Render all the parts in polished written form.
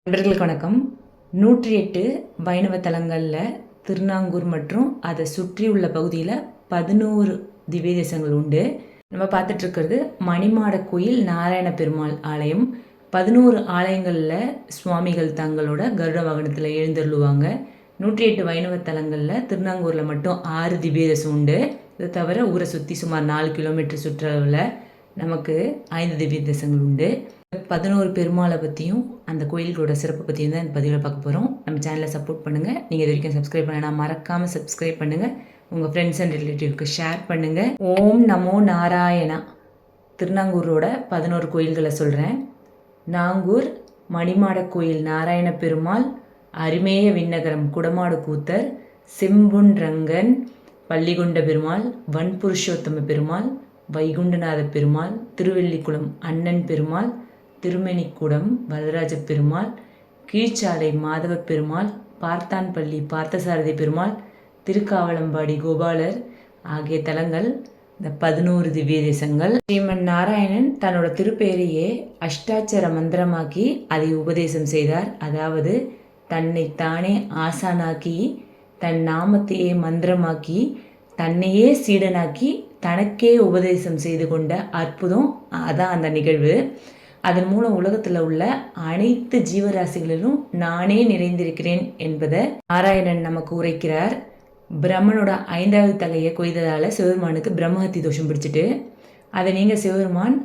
நண்பர்களுக்கு வணக்கம். 108 வைணவ தலங்களில் திருநாங்கூர் மற்றும் அதை சுற்றி உள்ள பகுதியில் 11 திவ்ய தேசங்கள் உண்டு. நம்ம பார்த்துட்ருக்கிறது மணிமாட கோயில் நாராயண பெருமாள் ஆலயம். 11 ஆலயங்களில் சுவாமிகள் தங்களோட கருட வாகனத்தில் எழுந்தருளுவாங்க. 108 வைணவ தலங்களில் திருநாங்கூரில் மட்டும் 6 திவ்ய தேசம் உண்டு. இதை தவிர ஊரை சுற்றி சுமார் 4 கிலோமீட்டர் சுற்றளவில் நமக்கு 5 திவ்ய தேசங்கள் உண்டு. 11 பெருமாளை பற்றியும் அந்த கோயில்களோட சிறப்பை பற்றியும் தான் இந்த பதிவில் பார்க்க போகிறோம். நம்ம சேனலை சப்போர்ட் பண்ணுங்கள். நீங்கள் இது வரைக்கும் சப்ஸ்கிரைப் பண்ணலாம், மறக்காமல் சப்ஸ்கிரைப் பண்ணுங்கள். உங்கள் ஃப்ரெண்ட்ஸ் அண்ட் ரிலேட்டிவ்க்கு ஷேர் பண்ணுங்கள். ஓம் நமோ நாராயணா. திருநாங்கூரோட 11 கோயில்களை சொல்கிறேன். நாங்கூர் மணிமாட கோயில் நாராயண பெருமாள், அரிமேய விண்ணகரம் குடமாடு கூத்தர், செம்பொன் ரங்கன் பள்ளிகொண்ட பெருமாள், வன்புருஷோத்தம பெருமாள், வைகுண்டநாத பெருமாள், திருவெள்ளிக்குளம் அண்ணன் பெருமாள், திருமணிக்கூடம் வரதராஜ பெருமாள், கீழ்ச்சாலை மாதவ பெருமாள், பார்த்தான்பள்ளி பார்த்தசாரதி பெருமாள், திருக்காவலம்பாடி கோபாலர் ஆகிய தலங்கள் இந்த 11 திவ்ய தேசங்கள். ஸ்ரீமன் நாராயணன் தன்னோட திருப்பெயரையே அஷ்டாட்சர மந்திரமாக்கி அதை உபதேசம் செய்தார். அதாவது தன்னை தானே ஆசானாக்கி, தன் நாமத்தையே மந்திரமாக்கி, தன்னையே சீடனாக்கி, தனக்கே உபதேசம் செய்து கொண்ட அற்புதம் அதான் அந்த நிகழ்வு. அதன் மூலம் உலகத்தில் உள்ள அனைத்து ஜீவராசிகளிலும் நானே நிறைந்திருக்கிறேன் என்பதை நாராயணன் நமக்கு உரைக்கிறார். பிரம்மனோட 5வது தலையை கொய்ததால் சிவபெருமானுக்கு பிரம்மஹத்தி தோஷம் பிடிச்சிட்டு அதை நீங்கள் சிவபெருமான்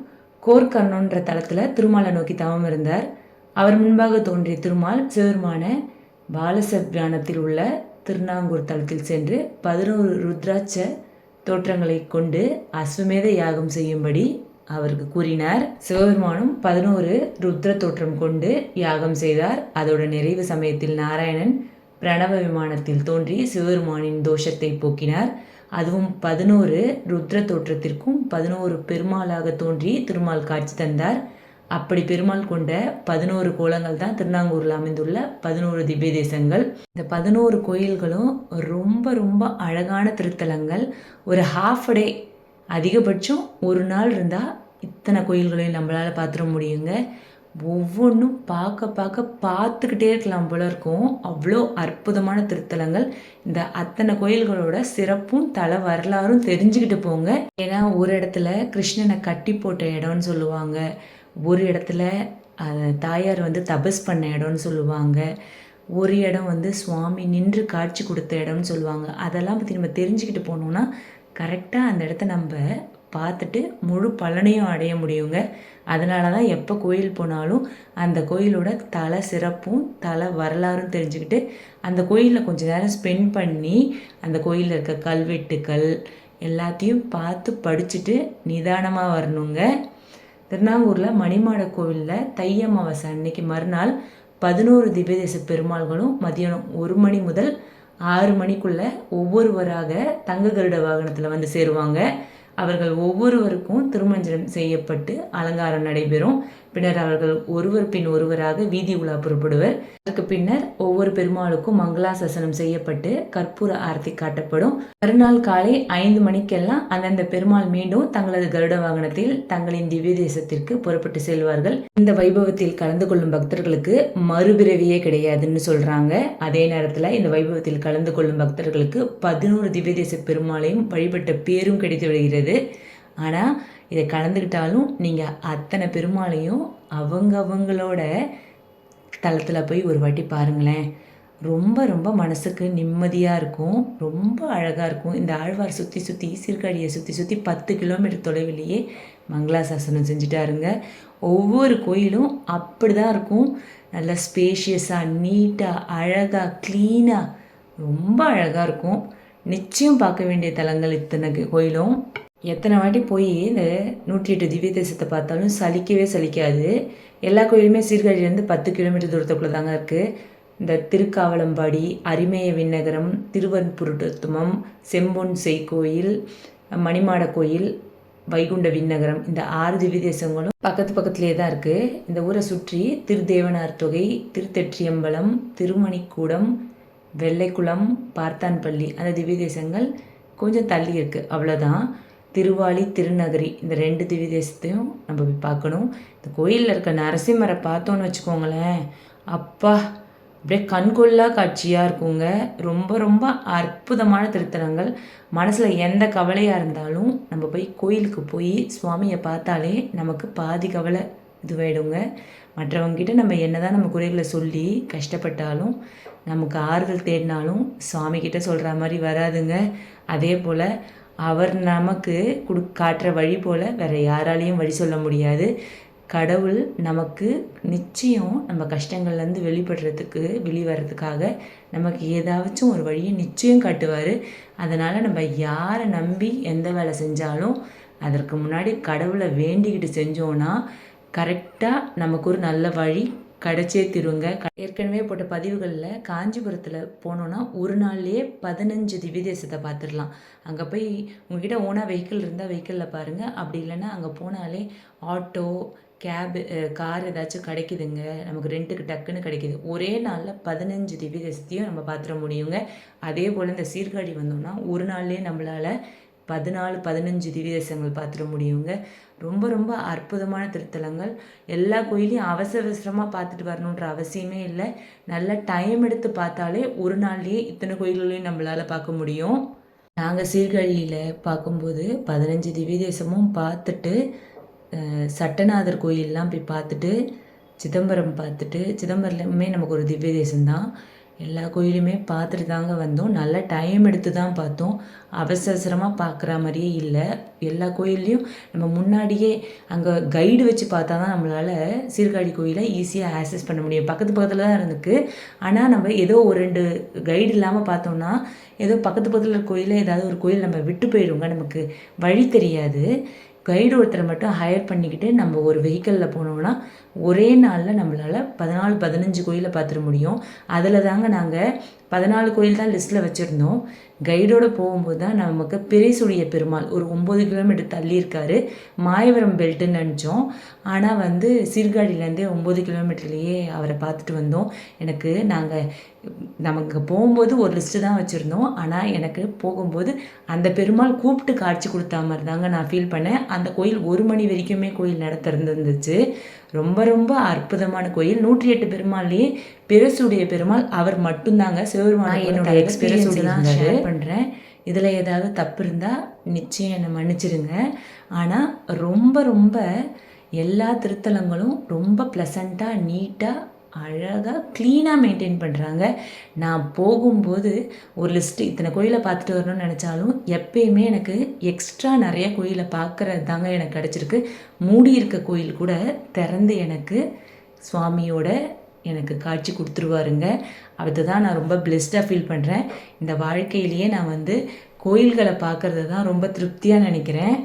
கோர்கர்ணன்ற தலத்தில் திருமாலை நோக்கி தவம் இருந்தார். அவர் முன்பாக தோன்றிய திருமால் சிவபெருமான பாலசப்ரானத்தில் உள்ள திருநாங்கூர் தலத்தில் சென்று 11 ருத்ராட்ச தோற்றங்களை கொண்டு அஸ்வமேத யாகம் செய்யும்படி அவருக்கு கூறினார். சிவபெருமானும் 11 ருத்ர தோற்றம் கொண்டு யாகம் செய்தார். அதோட நிறைவு சமயத்தில் நாராயணன் பிரணவ விமானத்தில் தோன்றி சிவபெருமானின் தோஷத்தை போக்கினார். அதுவும் 11 ருத்ர தோற்றத்திற்கும் 11 பெருமாளாக தோன்றி திருமால் காட்சி தந்தார். அப்படி பெருமாள் கொண்ட 11 கோலங்கள் தான் திருநாங்கூரில் அமைந்துள்ள 11 திவ்ய தேசங்கள். இந்த 11 கோயில்களும் ரொம்ப ரொம்ப அழகான திருத்தலங்கள். ஒரு ஹாஃப் டே, அதிகபட்சம் ஒரு நாள் இருந்தால் இத்தனை கோயில்களையும் நம்மளால் பார்த்துட முடியுங்க. ஒவ்வொன்றும் பார்த்துக்கிட்டே இருக்கலாம் போல இருக்கும். அவ்வளோ அற்புதமான திருத்தலங்கள். இந்த அத்தனை கோயில்களோட சிறப்பும் தல வரலாறும் தெரிஞ்சுக்கிட்டு போங்க. ஏன்னா ஒரு இடத்துல கிருஷ்ணனை கட்டி போட்ட இடம்னு சொல்லுவாங்க, ஒரு இடத்துல தாயார் தபஸ் பண்ண இடம்னு சொல்லுவாங்க, ஒரு இடம் சுவாமி நின்று காட்சி கொடுத்த இடம்னு சொல்லுவாங்க. அதெல்லாம் பற்றி நம்ம தெரிஞ்சுக்கிட்டு போனோம்னா கரெக்டாக அந்த இடத்த நம்ம பார்த்துட்டு முழு பலனையும் அடைய முடியுங்க. அதனால தான் எப்போ கோயில் போனாலும் அந்த கோயிலோட தல சிறப்பும் தல வரலாறும் தெரிஞ்சுக்கிட்டு அந்த கோயிலில் கொஞ்சம் நேரம் ஸ்பெண்ட் பண்ணி அந்த கோயிலில் இருக்க கல்வெட்டுக்கள் எல்லாத்தையும் பார்த்து படிச்சுட்டு நிதானமாக வரணுங்க. திருநாங்கூரில் மணிமாட கோவிலில் தை அமாவாசை அன்னைக்கு மறுநாள் 11 திவ்யதேச பெருமாள்களும் மதியானம் 1 மணி முதல் 6 மணிக்குள்ளே ஒவ்வொருவராக தங்க கருட வாகனத்தில் சேருவாங்க. அவர்கள் ஒவ்வொருவருக்கும் திருமஞ்சனம் செய்யப்பட்டு அலங்காரம் நடைபெறும். பின்னர் அவர்கள் ஒருவர் பின் ஒருவராக வீதி உலா புறப்படுவர். அதற்கு பின்னர் ஒவ்வொரு பெருமாளுக்கும் மங்களாசாசனம் செய்யப்பட்டு கற்பூர ஆரத்தி காட்டப்படும். மறுநாள் காலை 5 மணிக்கெல்லாம் அந்தந்த பெருமாள் மீண்டும் தங்களது கருட வாகனத்தில் தங்களின் திவ்ய தேசத்திற்கு புறப்பட்டு செல்வார்கள். இந்த வைபவத்தில் கலந்து கொள்ளும் பக்தர்களுக்கு மறுபிறவியே கிடையாதுன்னு சொல்றாங்க. அதே நேரத்தில் இந்த வைபவத்தில் கலந்து கொள்ளும் பக்தர்களுக்கு 11 திவ்ய தேச பெருமாளையும் வழிபட்ட பேரும் கிடைத்து விடுகிறது. ஆனால் இதை கலந்துக்கிட்டாலும் நீங்கள் அத்தனை பெருமாளையும் அவங்களோட தளத்தில் போய் ஒரு வாட்டி பாருங்களேன். ரொம்ப ரொம்ப மனசுக்கு நிம்மதியாக இருக்கும், ரொம்ப அழகாக இருக்கும். இந்த ஆழ்வார் சுற்றி சீர்காழியை சுற்றி 10 கிலோமீட்டர் தொலைவிலேயே மங்களாசாசனம் செஞ்சுட்டாருங்க. ஒவ்வொரு கோயிலும் அப்படி தான் இருக்கும். நல்லா ஸ்பேஷியஸாக, நீட்டாக, அழகாக, க்ளீனாக, ரொம்ப அழகாக இருக்கும். நிச்சயம் பார்க்க வேண்டிய தலங்கள் இத்தனை கோயிலும். எத்தனை வாட்டி போய் இந்த 108 திவ்ய தேசத்தை பார்த்தாலும் சலிக்காது. எல்லா கோயிலுமே சீர்காழியிலேருந்து 10 கிலோமீட்டர் தூரத்துக்குள்ளே தாங்க இருக்குது. இந்த திருக்காவலம்பாடி, அரிமேய விண்ணகரம், திருவன்புருட்டோத்தமம், செம்பொன் செய்கோயில், மணிமாட கோயில், வைகுண்ட விண்ணகரம், இந்த 6 திவ்ய தேசங்களும் பக்கத்துலேயே தான் இருக்குது. இந்த ஊரை சுற்றி திருதேவனார் தொகை, திருத்தெற்றியம்பலம், திருமணிக்கூடம், வெள்ளைக்குளம், பார்த்தான்பள்ளி அந்த திவ்ய தேசங்கள் கொஞ்சம் தள்ளி இருக்குது. அவ்வளோதான். திருவாலி, திருநகரி இந்த 2 திவ்ய தேசத்தையும் நம்ம போய் பார்க்கணும். இந்த கோயிலில் இருக்க நரசிம்மரை பார்த்தோன்னு வச்சுக்கோங்களேன், அப்பா! அப்படியே கண்கொள்ளா காட்சியாக இருக்குங்க. ரொம்ப ரொம்ப அற்புதமான திருத்தலங்கள். மனசில் எந்த கவலையாக இருந்தாலும் நம்ம போய் கோயிலுக்கு போய் சுவாமியை பார்த்தாலே நமக்கு பாதி கவலை இதுவாயிடுங்க. மற்றவங்ககிட்ட நம்ம என்னதான் நம்ம குறைகளை சொல்லி கஷ்டப்பட்டாலும் நமக்கு ஆறுதல் தேடினாலும் சுவாமிகிட்ட சொல்கிற மாதிரி வராதுங்க. அதே போல் அவர் நமக்கு காட்டுற வழி போல் வேறு யாராலையும் வழி சொல்ல முடியாது. கடவுள் நமக்கு நிச்சயம் நம்ம கஷ்டங்கள்லேருந்து வெளிவரத்துக்காக நமக்கு ஏதாச்சும் ஒரு வழியை நிச்சயம் காட்டுவார். அதனால் நம்ம யாரை நம்பி எந்த வேலை செஞ்சாலும் அதற்கு முன்னாடி கடவுளை வேண்டிக்கிட்டு செஞ்சோன்னா கரெக்டாக நமக்கு ஒரு நல்ல வழி கிடச்சே தருங்க. ஏற்கனவே போட்ட பதிவுகளில் காஞ்சிபுரத்தில் போனோன்னா ஒரு நாள்லேயே 15 திவ்ய தேசத்தை பார்த்துடலாம். அங்கே போய் உங்ககிட்ட ஓனாக வெஹிக்கிள் இருந்தால் வெஹிக்கிளில் பாருங்கள். அப்படி இல்லைன்னா அங்கே போனாலே ஆட்டோ கேபு கார் ஏதாச்சும் கிடைக்குதுங்க. நமக்கு ரெண்ட்டுக்கு டக்குன்னு கிடைக்கிது. ஒரே நாளில் 15 திவ்ய தேசத்தையும் நம்ம பார்த்துட முடியுங்க. அதே போல் இந்த சீர்காழி வந்தோம்னா ஒரு நாள்லேயே நம்மளால் 14 15 திவ்ய தேசங்கள் பார்த்துட முடியுங்க. ரொம்ப ரொம்ப அற்புதமான திருத்தலங்கள். எல்லா கோயிலையும் அவசரமாக பார்த்துட்டு வரணுன்ற அவசியமே இல்லை. நல்ல டைம் எடுத்து பார்த்தாலே ஒரு நாள்லேயே இத்தனை கோயில்களையும் நம்மளால் பார்க்க முடியும். நாங்கள் சீர்காழியில் பார்க்கும்போது 15 திவ்ய தேசமும் பார்த்துட்டு சட்டநாதர் கோயிலெலாம் போய் பார்த்துட்டு சிதம்பரம் பார்த்துட்டு, சிதம்பரமே நமக்கு ஒரு திவ்ய தேசம்தான். எல்லா கோயிலுமே பார்த்துட்டு தாங்க வந்தோம். நல்லா டைம் எடுத்து தான் பார்த்தோம். அவசரமாக பார்க்குற மாதிரியே இல்லை. எல்லா கோயில்லையும் நம்ம முன்னாடியே அங்கே கைடு வச்சு பார்த்தா தான் நம்மளால் சீர்காழி கோயிலை ஈஸியாக ஆக்சஸ் பண்ண முடியும். பக்கத்தில் தான் இருந்துக்கு. ஆனால் நம்ம ஏதோ ஒரு 2 கைடு இல்லாமல் பார்த்தோம்னா ஏதோ பக்கத்தில் கோயிலில் ஏதாவது ஒரு கோயில் நம்ம விட்டு போயிடுவோங்க. நமக்கு வழி தெரியாது. கைடு ஒருத்தரை மட்டும் ஹையர் பண்ணிக்கிட்டு நம்ம ஒரு வெஹிக்கிளில் போனோம்னா ஒரே நாளில் நம்மளால் 14 15 கோயிலை பார்த்துட முடியும். அதில் தாங்க நாங்கள் 14 கோயில் தான் லிஸ்ட்டில் வச்சுருந்தோம். கைடோடு போகும்போது தான் நமக்கு பெரியசுடைய பெருமாள் ஒரு 9 கிலோமீட்டர் தள்ளி இருக்கார். மாயவரம் பெல்ட்டுன்னு நினச்சோம். ஆனால் சீர்காழிலேருந்தே 9 கிலோமீட்டர்லேயே அவரை பார்த்துட்டு வந்தோம். நமக்கு போகும்போது ஒரு லிஸ்ட்டு தான் வச்சுருந்தோம். ஆனால் எனக்கு போகும்போது அந்த பெருமாள் கூப்பிட்டு காட்சி கொடுத்தா மாதிரி தாங்க நான் ஃபீல் பண்ணேன். அந்த கோயில் 1 மணி வரைக்குமே கோயில் நடத்திருந்துச்சு. ரொம்ப ரொம்ப அற்புதமான கோயில். 108 பெருமாள்லேயே பெருசுடைய பெருமாள் அவர் மட்டும்தாங்க. சிவபெருமான் என்னோட எக்ஸ்பீரியன்ஸ் தான் ஷேர் பண்ணுறேன். இதில் ஏதாவது தப்பு இருந்தால் நிச்சயம் என்னை மன்னிச்சிடுங்க. ஆனால் ரொம்ப ரொம்ப எல்லா திருத்தலங்களும் ரொம்ப ப்ளசண்ட்டாக நீட்டாக அழகாக க்ளீனாக மெயின்டைன் பண்ணுறாங்க. நான் போகும்போது ஒரு லிஸ்ட்டு இத்தனை கோயிலை பார்த்துட்டு வரணும்னு நினச்சாலும் எப்பயுமே எனக்கு எக்ஸ்ட்ரா நிறைய கோயிலை பார்க்குறது தாங்க எனக்கு கிடச்சிருக்கு. மூடி இருக்க கோயில் கூட திறந்து எனக்கு சுவாமியோட எனக்கு காட்சி கொடுத்துருவாருங்க. அதுதான் நான் ரொம்ப பிளெஸ்டாக ஃபீல் பண்ணுறேன். இந்த வாழ்க்கையிலேயே நான் கோயில்களை பார்க்குறது தான் ரொம்ப திருப்தியாக நினைக்கிறேன்.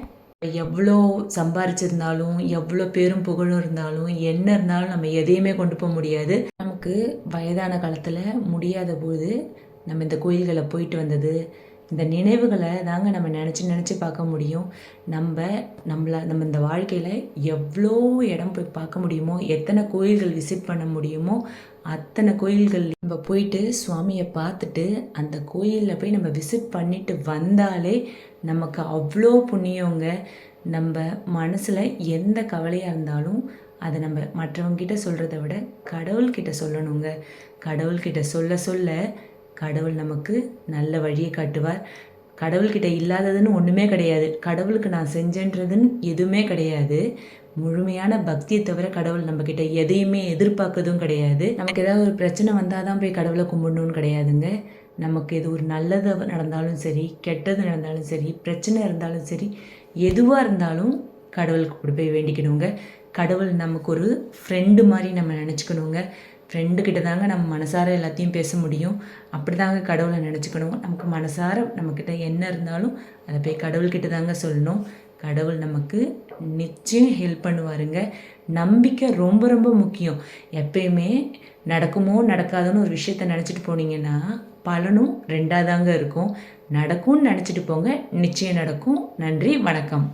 எவ்வளோ சம்பாரிச்சிருந்தாலும் எவ்வளோ பேரும் புகழும் இருந்தாலும் என்ன இருந்தாலும் நம்ம எதையுமே கொண்டு போக முடியாது. நமக்கு வயதான காலத்தில் முடியாத போது நம்ம இந்த கோயில்களை போயிட்டு வந்தது, இந்த நினைவுகளை தாங்க நம்ம நினச்சி பார்க்க முடியும். நம்ம இந்த வாழ்க்கையில் எவ்வளோ இடம் போய் பார்க்க முடியுமோ, எத்தனை கோயில்கள் விசிட் பண்ண முடியுமோ அத்தனை கோயில்கள் நம்ம போயிட்டு சுவாமியை பார்த்துட்டு அந்த கோயிலில் போய் நம்ம விசிட் பண்ணிட்டு வந்தாலே நமக்கு அவ்வளோ புண்ணியங்க. நம்ம மனசில் எந்த கவலையாக இருந்தாலும் அதை நம்ம மற்றவங்ககிட்ட சொல்கிறத விட கடவுள்கிட்ட சொல்லணுங்க. கடவுள்கிட்ட சொல்ல கடவுள் நமக்கு நல்ல வழியை காட்டுவார். கடவுள்கிட்ட இல்லாததுன்னு ஒன்றுமே கிடையாது. கடவுளுக்கு நான் செஞ்சேன்றதுன்னு எதுவுமே கிடையாது. முழுமையான பக்தியை தவிர கடவுள் நம்மக்கிட்ட எதையுமே எதிர்பார்க்கறதும் கிடையாது. நமக்கு ஏதாவது ஒரு பிரச்சனை வந்தால் தான் போய் கடவுளை கும்பிடணும்னு கிடையாதுங்க. நமக்கு எது ஒரு நல்லது நடந்தாலும் சரி, கெட்டது நடந்தாலும் சரி, பிரச்சனை இருந்தாலும் சரி, எதுவாக இருந்தாலும் கடவுளுக்கு போய் வேண்டிக்கணுங்க. கடவுள் நமக்கு ஒரு ஃப்ரெண்டு மாதிரி நம்ம நினச்சிக்கணுங்க. ஃப்ரெண்டுக்கிட்ட தாங்க நம்ம மனசார எல்லாத்தையும் பேச முடியும். அப்படி தாங்க கடவுளை நினச்சிக்கணும். நமக்கு மனசார நம்மக்கிட்ட என்ன இருந்தாலும் அதை போய் கடவுள்கிட்ட தாங்க சொல்லணும். கடவுள் நமக்கு நிச்சயம் ஹெல்ப் பண்ணுவாருங்க. நம்பிக்கை ரொம்ப ரொம்ப முக்கியம். எப்பயுமே நடக்குமோ நடக்காதுன்னு ஒரு விஷயத்த நினச்சிட்டு போனீங்கன்னா பலனும் 2ஆக தாங்க இருக்கும். நடக்கும்னு நினச்சிட்டு போங்க, நிச்சயம் நடக்கும். நன்றி, வணக்கம்.